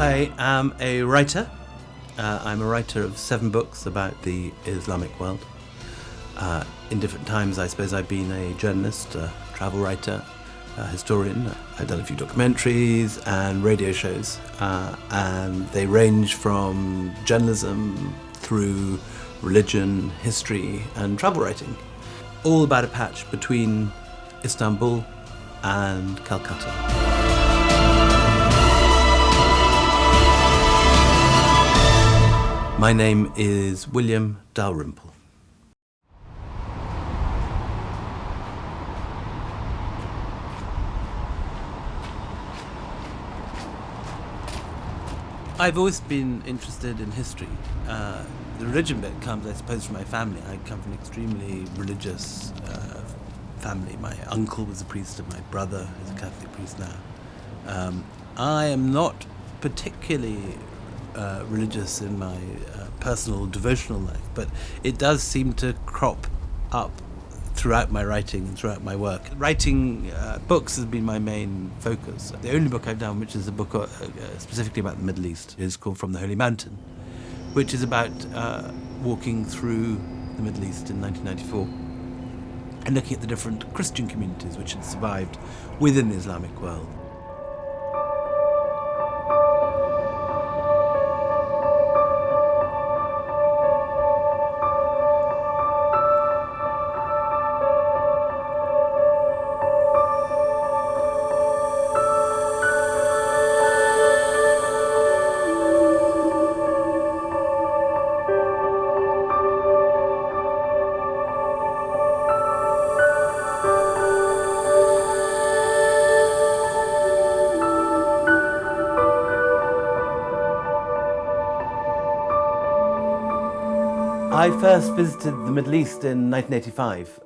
I am a writer. I'm a writer of 7 books about the Islamic world. In different times, I suppose I've been a journalist, a travel writer, a historian. I've done a few documentaries and radio shows, and they range from journalism through religion, history, and travel writing. All about a patch between Istanbul and Calcutta. My name is William Dalrymple. I've always been interested in history. The religion bit comes, I suppose, from my family. I come from an extremely religious family. My uncle was a priest and my brother is a Catholic priest now. I am not particularly religious in my personal devotional life, but it does seem to crop up throughout my writing and throughout my work. Writing books has been my main focus. The only book I've done, which is a book specifically about the Middle East, is called From the Holy Mountain, which is about walking through the Middle East in 1994 and looking at the different Christian communities which had survived within the Islamic world. I first visited the Middle East in 1985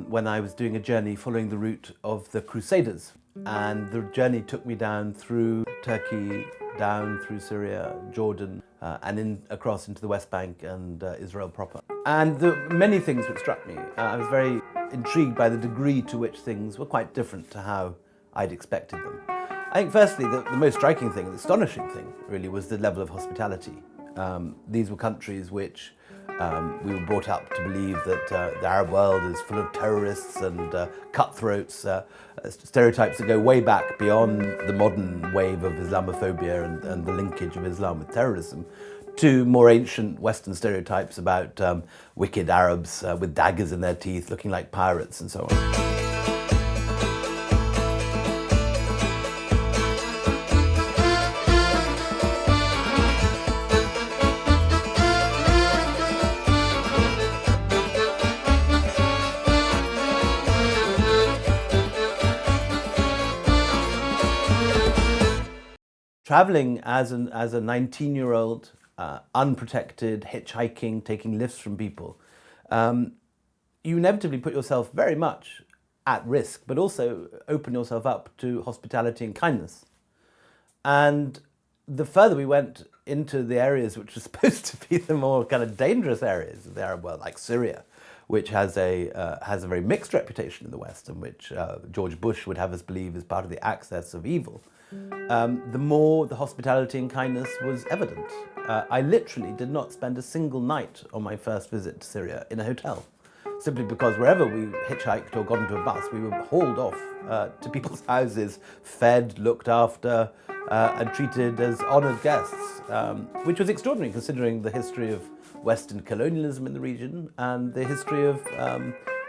when I was doing a journey following the route of the Crusaders. And the journey took me down through Turkey, down through Syria, Jordan, and across into the West Bank and Israel proper. And there were many things which struck me. I was very intrigued by the degree to which things were quite different to how I'd expected them. I think firstly, the most striking thing, the astonishing thing really, was the level of hospitality. These were countries which we were brought up to believe that the Arab world is full of terrorists and cutthroats, stereotypes that go way back beyond the modern wave of Islamophobia and the linkage of Islam with terrorism, to more ancient Western stereotypes about wicked Arabs with daggers in their teeth, looking like pirates and so on. Traveling as a 19-year-old, unprotected, hitchhiking, taking lifts from people, you inevitably put yourself very much at risk, but also open yourself up to hospitality and kindness. And the further we went into the areas which were supposed to be the more kind of dangerous areas of the Arab world, like Syria, which has a very mixed reputation in the West, and which George Bush would have us believe is part of the axis of evil, the more the hospitality and kindness was evident. I literally did not spend a single night on my first visit to Syria in a hotel, simply because wherever we hitchhiked or got into a bus, we were hauled off to people's houses, fed, looked after, and treated as honoured guests, which was extraordinary considering the history of Western colonialism in the region and the history of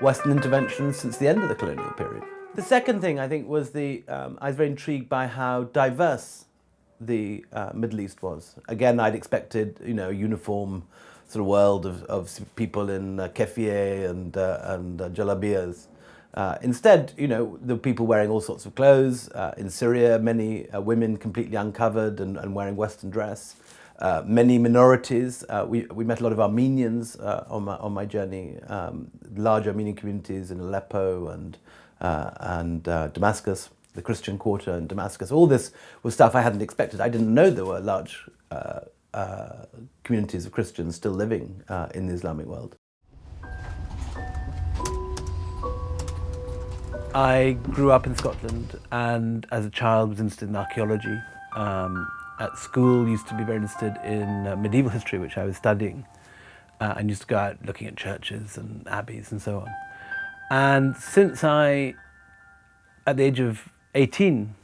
Western intervention since the end of the colonial period. The second thing, I think, was I was very intrigued by how diverse the Middle East was. Again, I'd expected, a uniform sort of world of people in keffiyeh and jalabiyas. Instead, there were people wearing all sorts of clothes. In Syria, many women completely uncovered and wearing Western dress. Many minorities. We met a lot of Armenians on my journey. Large Armenian communities in Aleppo and Damascus, the Christian quarter in Damascus. All this was stuff I hadn't expected. I didn't know there were large communities of Christians still living in the Islamic world. I grew up in Scotland and as a child was interested in archaeology. at school used to be very interested in medieval history, which I was studying, and used to go out looking at churches and abbeys and so on. And since I, at the age of 18,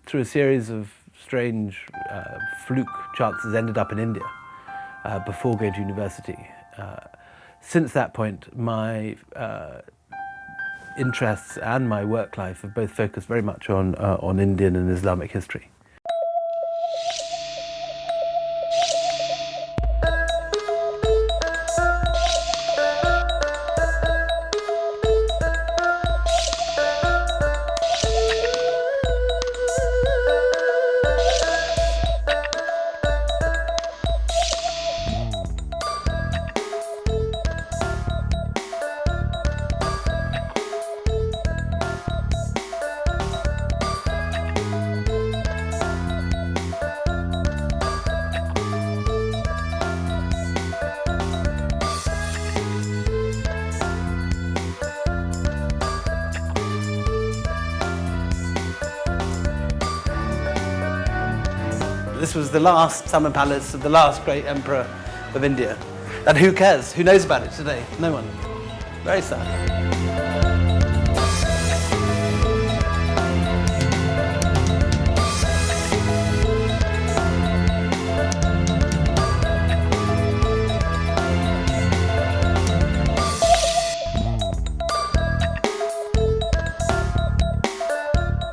through a series of strange fluke chances, ended up in India before going to university. Since that point, my interests and my work life have both focused very much on Indian and Islamic history. This was the last summer palace of the last great emperor of India. And who cares? Who knows about it today? No one. Very sad.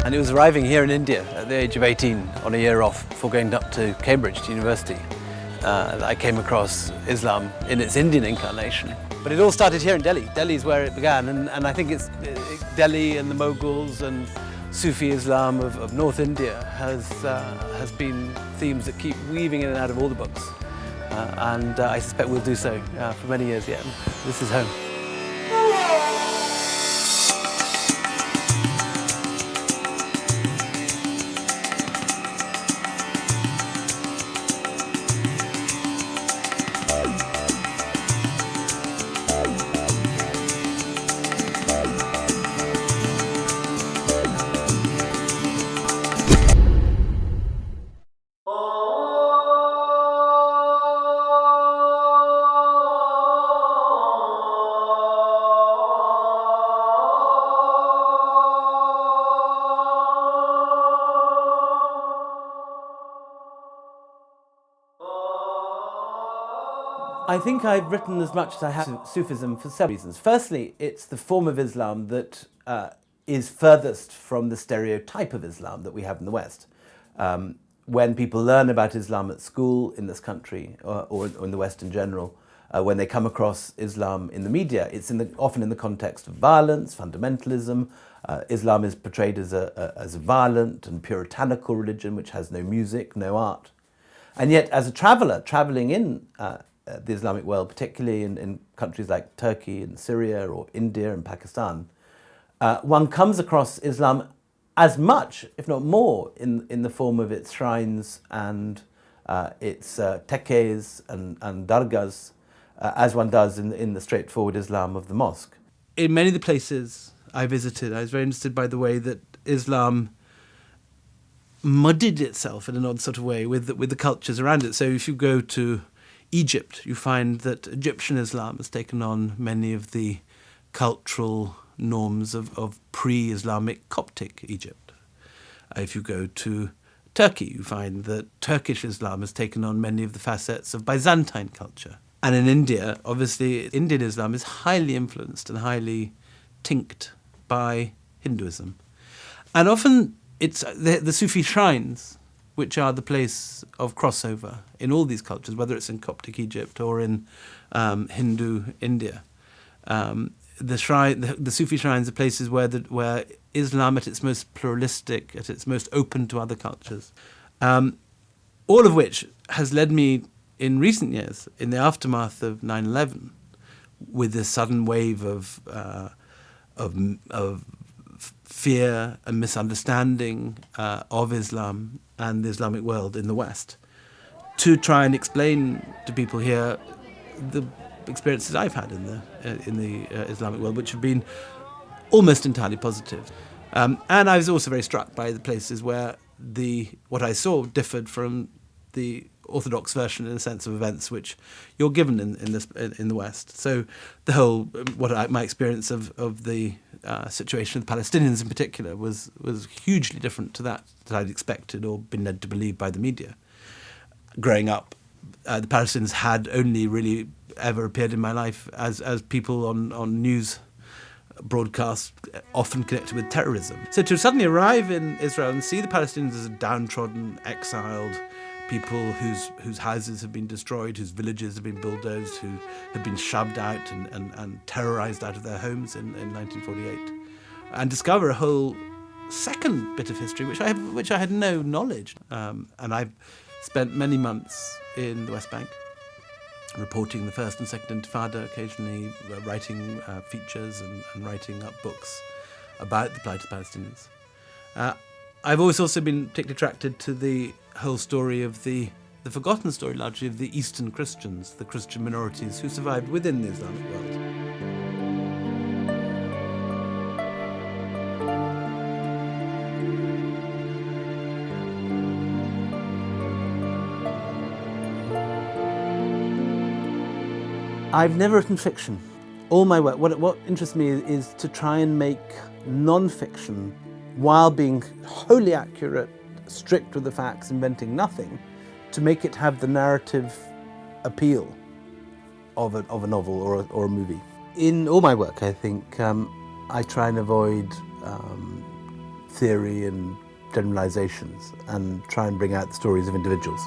And it was arriving here in India at the age of 18 on a year off before going up to Cambridge to university that I came across Islam in its Indian incarnation. But it all started here in Delhi. Delhi is where it began, and I think it's Delhi and the Mughals and Sufi Islam of North India has been themes that keep weaving in and out of all the books. And I suspect we'll do so for many years yet. This is home. I think I've written as much as I have to Sufism for several reasons. Firstly, it's the form of Islam that is furthest from the stereotype of Islam that we have in the West. When people learn about Islam at school in this country, or in the West in general, when they come across Islam in the media, it's often in the context of violence, fundamentalism. Islam is portrayed as a violent and puritanical religion which has no music, no art. And yet, as a traveller travelling in the Islamic world, particularly in countries like Turkey and Syria or India and Pakistan, one comes across Islam as much, if not more, in the form of its shrines and its tekkes and dargahs, as one does in the straightforward Islam of the mosque. In many of the places I visited, I was very interested by the way that Islam muddied itself in an odd sort of way with the cultures around it. So if you go to Egypt, you find that Egyptian Islam has taken on many of the cultural norms of pre-Islamic Coptic Egypt. If you go to Turkey, you find that Turkish Islam has taken on many of the facets of Byzantine culture. And in India, obviously, Indian Islam is highly influenced and highly tinked by Hinduism. And often it's the Sufi shrines which are the place of crossover in all these cultures, whether it's in Coptic Egypt or in Hindu India. The Sufi shrines are places where Islam, at its most pluralistic, at its most open to other cultures, all of which has led me in recent years, in the aftermath of 9/11, with this sudden wave of fear and misunderstanding of Islam and the Islamic world in the West, to try and explain to people here the experiences I've had in the Islamic world, which have been almost entirely positive. And I was also very struck by the places where what I saw differed from the orthodox version, in a sense, of events which you're given in the West. So the whole my experience of the situation of the Palestinians in particular was hugely different to that I'd expected or been led to believe by the media. Growing up, the Palestinians had only really ever appeared in my life as people on news broadcasts, often connected with terrorism. So to suddenly arrive in Israel and see the Palestinians as downtrodden, exiled people whose houses have been destroyed, whose villages have been bulldozed, who have been shoved out and terrorised out of their homes in 1948, and discover a whole second bit of history which I had no knowledge. And I've spent many months in the West Bank, reporting the First and Second Intifada, occasionally writing features and writing up books about the plight of the Palestinians. I've always also been particularly attracted to the whole story of the forgotten story, largely, of the Eastern Christians, the Christian minorities who survived within the Islamic world. I've never written fiction. All my work, what interests me is to try and make non-fiction, while being wholly accurate, strict with the facts, inventing nothing, to make it have the narrative appeal of a novel or a movie. In all my work, I think, I try and avoid theory and generalizations and try and bring out the stories of individuals.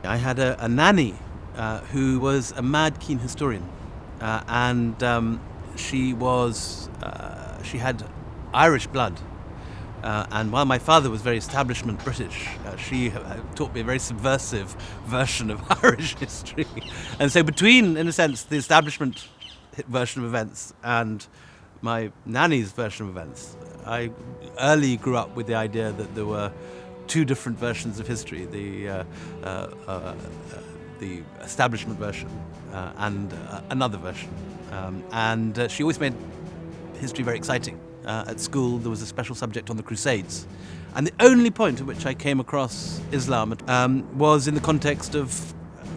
I had a nanny who was a mad keen historian, and she had Irish blood. And while my father was very establishment British, she taught me a very subversive version of Irish history. And so between, in a sense, the establishment version of events and my nanny's version of events, I early grew up with the idea that there were two different versions of history, the establishment version and another version. And she always made history very exciting. At school, there was a special subject on the Crusades. And the only point at which I came across Islam was in the context of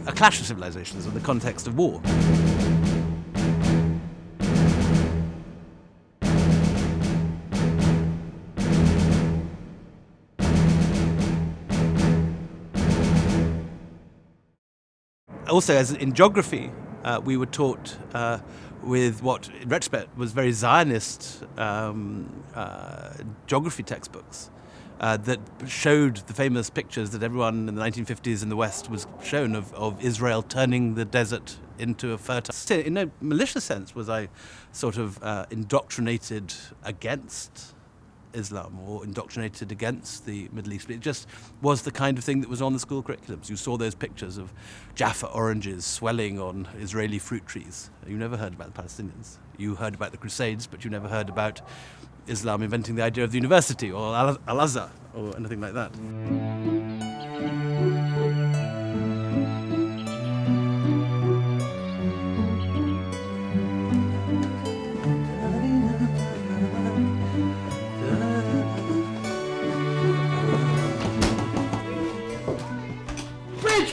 a clash of civilizations, in the context of war. Also, as in geography, we were taught with what, in retrospect, was very Zionist geography textbooks that showed the famous pictures that everyone in the 1950s in the West was shown of Israel turning the desert into a fertile. In no malicious sense was I sort of indoctrinated against Islam or indoctrinated against the Middle East. It just was the kind of thing that was on the school curriculums. You saw those pictures of Jaffa oranges swelling on Israeli fruit trees. You never heard about the Palestinians. You heard about the Crusades, but you never heard about Islam inventing the idea of the university or Al-Azhar or anything like that.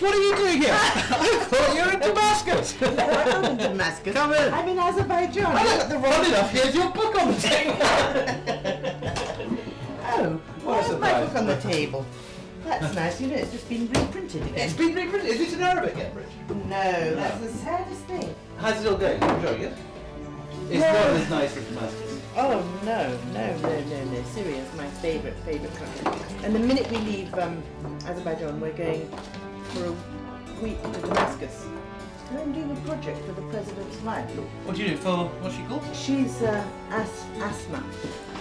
what are you doing here? I thought you were in Damascus. No, I'm not in Damascus. Come in. I'm in Azerbaijan. Funny enough, here's your book on the table. Oh, What a where's my surprise. book on the table? That's nice. You know, it's just been reprinted again. It's been reprinted. Is it in Arabic yet, Rich? No, that's the saddest thing. How's it all going? You enjoying it? It's Yeah. not as nice as Damascus. Oh no. Syria is my favourite country. And the minute we leave Azerbaijan, we're going for a week to Damascus. And I'm doing a project for the president's wife. What do you do for, what's she called? She's Asma.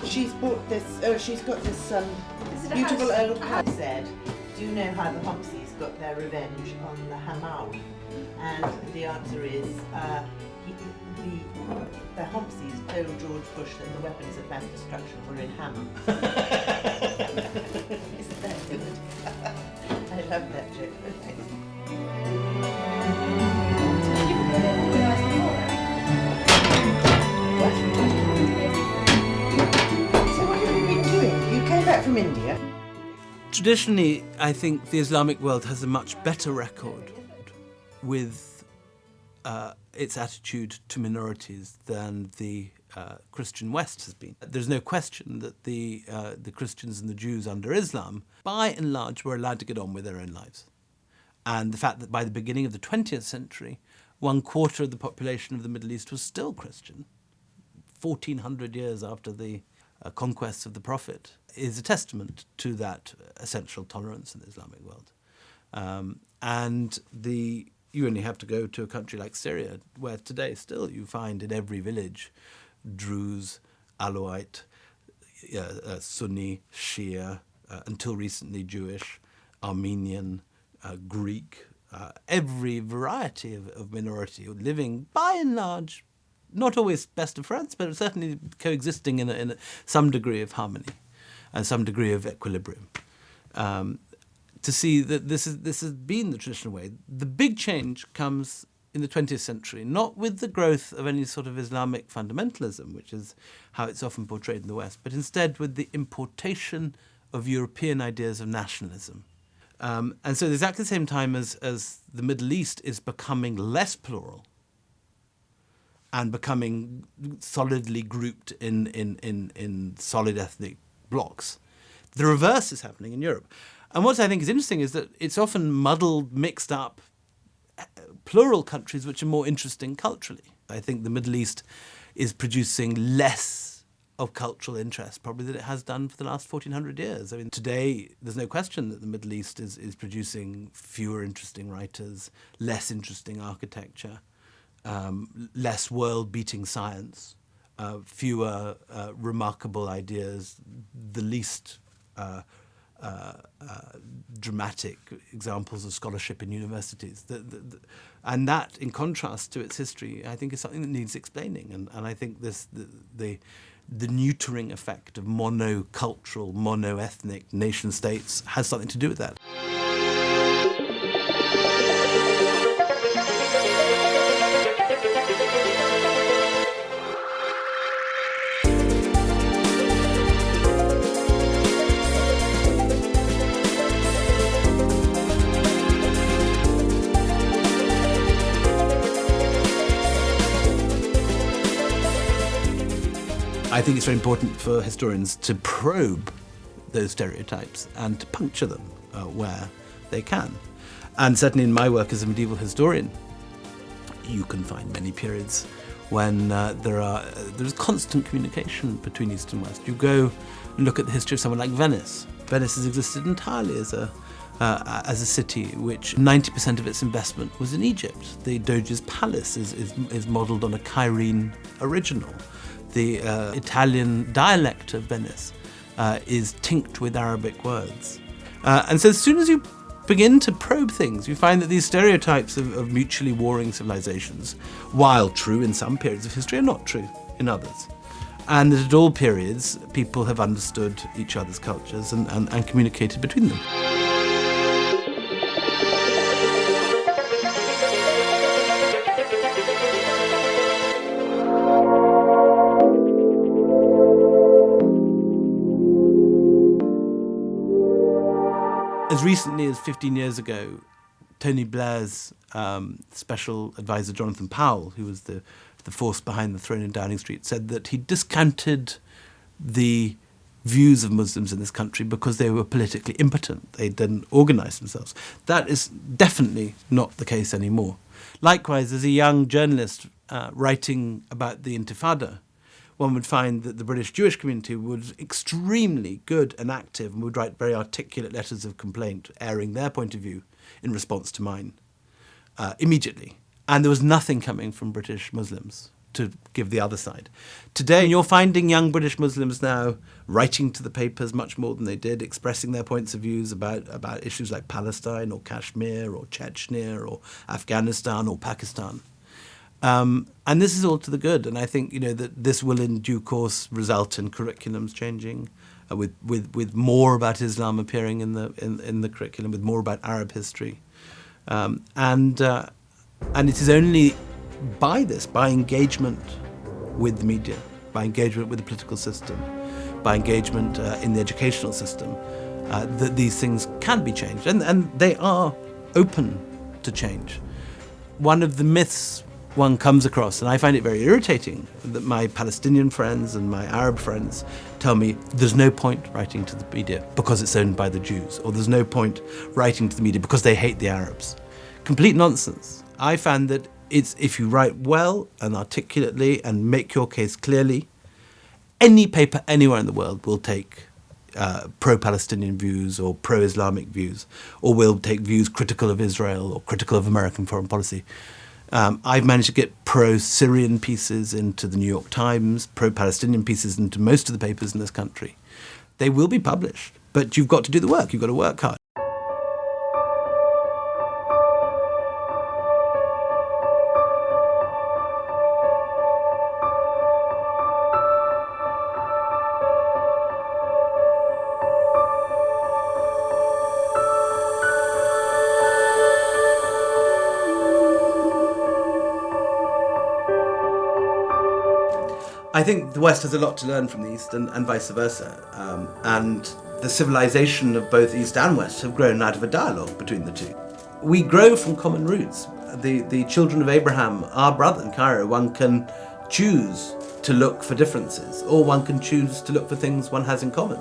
She's bought this. Oh, she's got this beautiful old house. Said, do you know how the Homseys got their revenge on the Hamawi? And the answer is, the Homseys told George Bush that the weapons of mass destruction were in Hama. Isn't that good? I love that joke. So what have you been doing? You came back from India. Traditionally, I think the Islamic world has a much better record with its attitude to minorities than the Christian West has been. There's no question that the Christians and the Jews under Islam, by and large, were allowed to get on with their own lives. And the fact that by the beginning of the 20th century, 1/4 of the population of the Middle East was still Christian, 1400 years after the conquests of the Prophet, is a testament to that essential tolerance in the Islamic world. You only have to go to a country like Syria, where today still you find in every village Druze, Alawite, Sunni, Shia, until recently Jewish, Armenian, Greek, every variety of minority living by and large, not always best of friends, but certainly coexisting in some degree of harmony and some degree of equilibrium. To see that this has been the traditional way. The big change comes in the 20th century, not with the growth of any sort of Islamic fundamentalism, which is how it's often portrayed in the West, but instead with the importation of European ideas of nationalism. And so at exactly the same time as the Middle East is becoming less plural and becoming solidly grouped in solid ethnic blocks, the reverse is happening in Europe. And what I think is interesting is that it's often muddled, mixed up, plural countries which are more interesting culturally. I think the Middle East is producing less of cultural interest probably than it has done for the last 1400 years. I mean, today there's no question that the Middle East is producing fewer interesting writers, less interesting architecture, less world-beating science, fewer remarkable ideas, the least dramatic examples of scholarship in universities. And that, in contrast to its history, I think is something that needs explaining. And I think the neutering effect of monocultural, mono-ethnic nation states has something to do with that. I think it's very important for historians to probe those stereotypes and to puncture them where they can. And certainly in my work as a medieval historian, you can find many periods when there's constant communication between East and West. You go and look at the history of someone like Venice. Venice has existed entirely as a city which 90% of its investment was in Egypt. The Doge's palace is modelled on a Cairene original. The Italian dialect of Venice is tinctured with Arabic words. And so as soon as you begin to probe things, you find that these stereotypes of mutually warring civilizations, while true in some periods of history, are not true in others. And that at all periods, people have understood each other's cultures and communicated between them. As recently as 15 years ago, Tony Blair's special advisor, Jonathan Powell, who was the force behind the throne in Downing Street, said that he discounted the views of Muslims in this country because they were politically impotent. They didn't organise themselves. That is definitely not the case anymore. Likewise, as a young journalist writing about the Intifada, one would find that the British Jewish community was extremely good and active and would write very articulate letters of complaint, airing their point of view in response to mine immediately. And there was nothing coming from British Muslims to give the other side. Today, you're finding young British Muslims now writing to the papers much more than they did, expressing their points of views about issues like Palestine or Kashmir or Chechnya or Afghanistan or Pakistan. And this is all to the good. And I think, that this will in due course result in curriculums changing, with more about Islam appearing in the curriculum, with more about Arab history. And it is only by engagement with the media, by engagement with the political system, by engagement in the educational system, that these things can be changed. And they are open to change. One of the myths one comes across, and I find it very irritating, that my Palestinian friends and my Arab friends tell me there's no point writing to the media because it's owned by the Jews, or there's no point writing to the media because they hate the Arabs. Complete nonsense. I found that if you write well and articulately and make your case clearly, any paper anywhere in the world will take pro-Palestinian views or pro-Islamic views, or will take views critical of Israel or critical of American foreign policy. I've managed to get pro-Syrian pieces into the New York Times, pro-Palestinian pieces into most of the papers in this country. They will be published, but you've got to do the work. You've got to work hard. I think the West has a lot to learn from the East and vice versa. And the civilization of both East and West have grown out of a dialogue between the two. We grow from common roots. The children of Abraham are brother in Cairo. One can choose to look for differences, or one can choose to look for things one has in common.